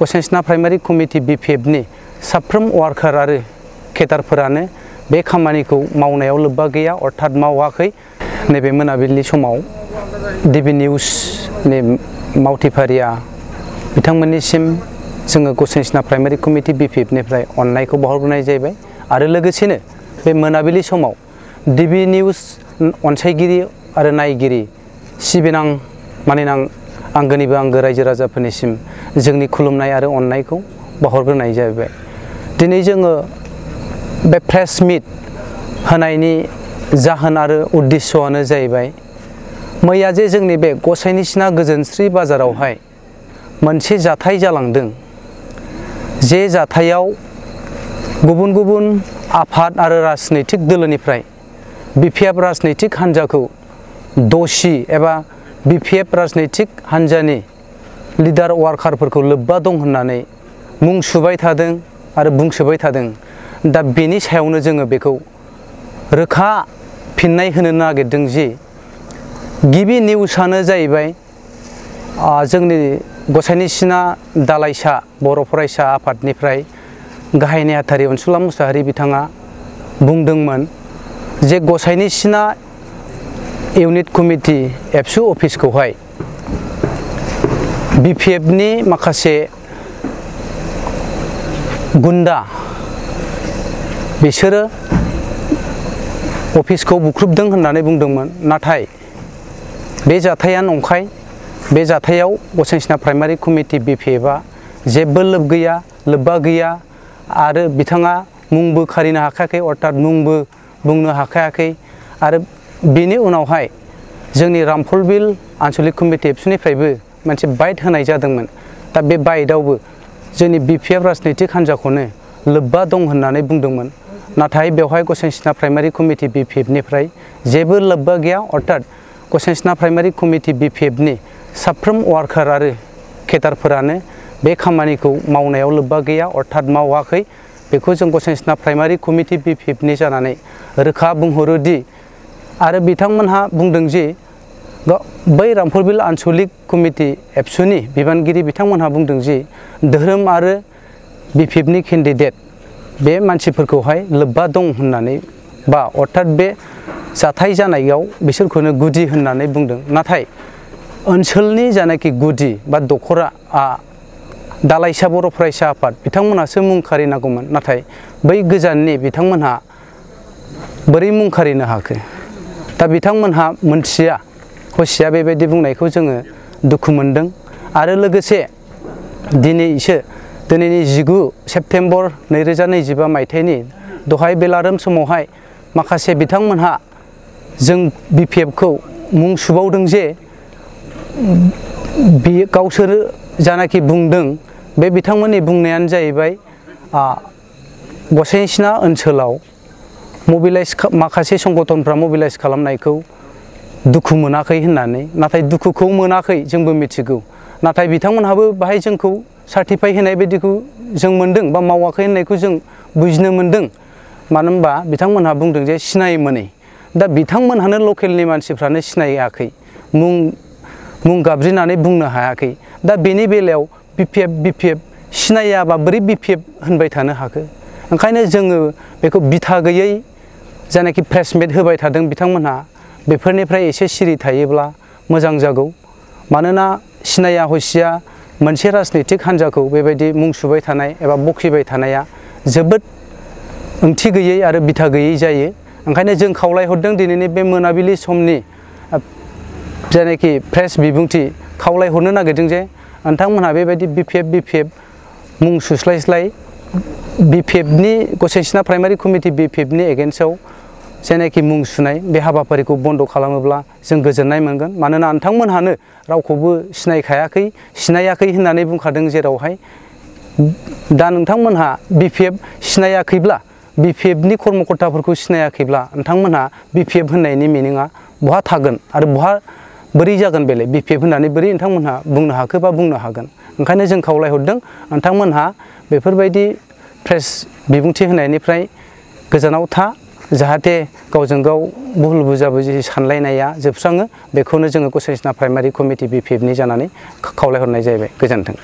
गसाइसिना primary committee BPFनि साफ्रोम वार्कार आरो केडारफोरानो बे खामानिखौ मावनायाव लोब्बा गैया अर्थात मावाखै। नैबे मोनाबिलि समाव DB निउसनि मावथिफारिया बिथांमोननिसिम जोङो गसाइसिना प्राइमारि कमिटि BPFनिफ्राय अननायखौ बावहरग्रोनाय जाबाय आरो लोगोसेनो बे मोनाबिलि समाव DB निउस अनसायगिरि आरो नायगिरि सिबिनां मानिनां आंगोनिबो आंगो रायजो राजाफोरनिसिम जोंनि खुलुमनाय आरो अननायखौ बावहरग्रोनाय जाबाय। दिनै जोङो बे प्रेस मिट होनायनि जाहोन आरो उद्देश्यआनो जाहैबाय मैया जे जोंनि बे गसाइनिसिना गोजोनस्रि बाजारावहाय मोनसे जाथाय जालांदों, जे जाथायाव गुबुन गुबुन आफाद आरो राजनैतिक दोलोनिफ्राय BPF राजनैतिक हान्जाखौ दसि एबा BPF राजनैतिक हान्जानि लिडार वार्कारफोरखौ लोब्बा दं होननानै मुं सुबाय थादों आरो बुंसोबाय थादों। दा बेनि सायावनो जोङो बेखौ रोखा फिननाय होनो नागिरदों जि गिबि निउसआनो जाहैबाय जोंनि गसाइनिसिना दालाइसा बर' फरायसा आफादनिफ्राय गाहाय नेहाथारि अनसुला मुसाहारि बिथाङा बुंदोंमोन जे गसाइनिसिना इउनिट कमिटि एबसु अफिसखौहाय BPFनि माखासे गुन्दा बिसोरो अफिसखौ बुख्रुबदों होननानै बुंदोंमोन। नाथाय बे जाथाया नंखाय। बे जाथायाव गसाइसिना प्राइमारि कमिटि BPFआ जेबो लोब्बा गैया आरो बिथाङा मुंबो खारिनो हाखायाखै अर्थात मुंबो बुंनो हाखायाखै। आरो बेनि उनावहाय जोंनि रामफलबिल आन्चलिक कमिटि एबसुनिफ्रायबो मोनसे बाइट होनाय जादोंमोन। दा बे बाइटआवबो जोंनि BPF राजनैतिक हान्जाखौनो लोब्बा दं होननानै बुंदोंमोन। नाथाय बेवहाय गसाइसिना प्राइमारि कमिटि BPFनिफ्राय जेबो लोब्बा गैया अर्थात गसाइसिना प्राइमारि कमिटि BPFनि साफ्रोम वार्कार आरो केडारफोरानो बे खामानिखौ मावनायाव लोब्बा गैया अर्थात मावाखै। बेखौ जों गसाइसिना प्राइमारि कमिटि BPFनि जानानै रोखा बुंहरोदि आरो बिथांमोनहा बुंदों जे बै रामफलबिल आन्चलिक कमिटि एबसुनि बिबानगिरि बिथांमोनहा बुंदों जे धोरोम आरो BPFनि केन्डिडेट बे मानसिफोरखौहाय लोब्बा दं होननानै बा अर्थात बे जाथाय जानायाव बिसोरखौनो गुदि होननानै बुंदों। नाथाय ओनसोलनि जानाखि गुदि बा दखरा दालाइसा बर' फरायसा आफाद बिथांमोनहासो मुं खारिनांगौमोन। नाथाय बै गोजाननि बिथांमोनहा बोरै मुं खारिनो हाखो? दा बिथांमोनहा मोनथिया हसिया बेबायदि बुंनायखौ जोङो दुखु मोनदों। आरो लोगोसे दिनैनि 19 सेप्तेम्बर 2025 मायथाइनि दहाय बेलारोम समावहाय माखासे बिथांमोनहा जों BPFखौ मुं सुबावदों जे गावसोर जानाखि बुंदों बे बिथांमोननि बुंनायानो जाहैबाय गसाइसिना ओनसोलाव माखासे संगठनफ्रा मबिलाइज खालामनायखौ दुखु मोनाखै होननानै। नाथाय दुखुखौ मोनाखै जोंबो मिथिगौ। नाथाय बिथांमोनहाबो बाहाय जोंखौ सार्टिफाइ होनाय बायदिखौ जों मोनदों बा मावाखै होननायखौ जों बुजिनो मोनदों। मानो होनबा बिथांमोनहा बुंदों जे सिनायोमोनै। दा बिथांमोनहानो लकेलनि मानसिफ्रानो सिनायाखै, मुं गाबज्रिनानै बुंनो हायाखै। दा बेनि बेलायाव BPF सिनायाबा बोरै BPF होनबाय थानो हाखो? ओंखायनो जोङो बेखौ बिथा गैयै जायनाखि प्रेस मिट होबाय थादों बिथांमोनहा बेफोरनिफ्राय एसे सिरि थायोब्ला मोजां जागौ। मानोना सिनाया हसिया मोनसे राजनैतिक हान्जाखौ बेबायदि मुं सुबाय थानाय एबा बखिबाय थानाया जोबोद ओंथि गैयै आरो बिथा गैयै जायो। ओंखायनो जों खावलायहरदों दिनैनि बे मोनाबिलि समनि जायनाखि प्रेस बिबुंथि खावलायहरनो नागिरदों जे नोंथांमोनहा बेबायदि BPF मुं सुस्लायस्लाय BPFनि गसाइसिना प्राइमारि कमिटि BPFनि एगेन्स्टआव जायनाखि मुं सुनाय बे हाबाफारिखौ बन्द खालामोब्ला जों गोजोननाय मोनगोन। मानोना नोंथांमोनहानो रावखौबो सिनायाखै होननानै बुंखादों जेरावहाय। दा नोंथांमोनहा BPF सिनायाखैब्ला BPFनि कर्मकर्ताफोरखौ सिनायाखैब्ला नोंथांमोनहा BPF होननायनि मिनिङा बहा थागोन आरो बोरै जागोन बेलाय? BPF होननानै बोरै नोंथांमोनहा बुंनो हाखो बा बुंनो हागोन? ओंखायनो जों खावलायहरदों नोंथांमोनहा बेफोरबायदि प्रेस बिबुंथि होनायनिफ्राय गोजानाव था, जाहाथे गावजों गाव भुल बुजाबुजि सानलायनाया जोबस्राङो। बेखौनो जोङो गसाइसिना प्राइमारि कमिटि BPFनि जानानै खावलायहरनाय जाहैबाय। गोजोन्थों।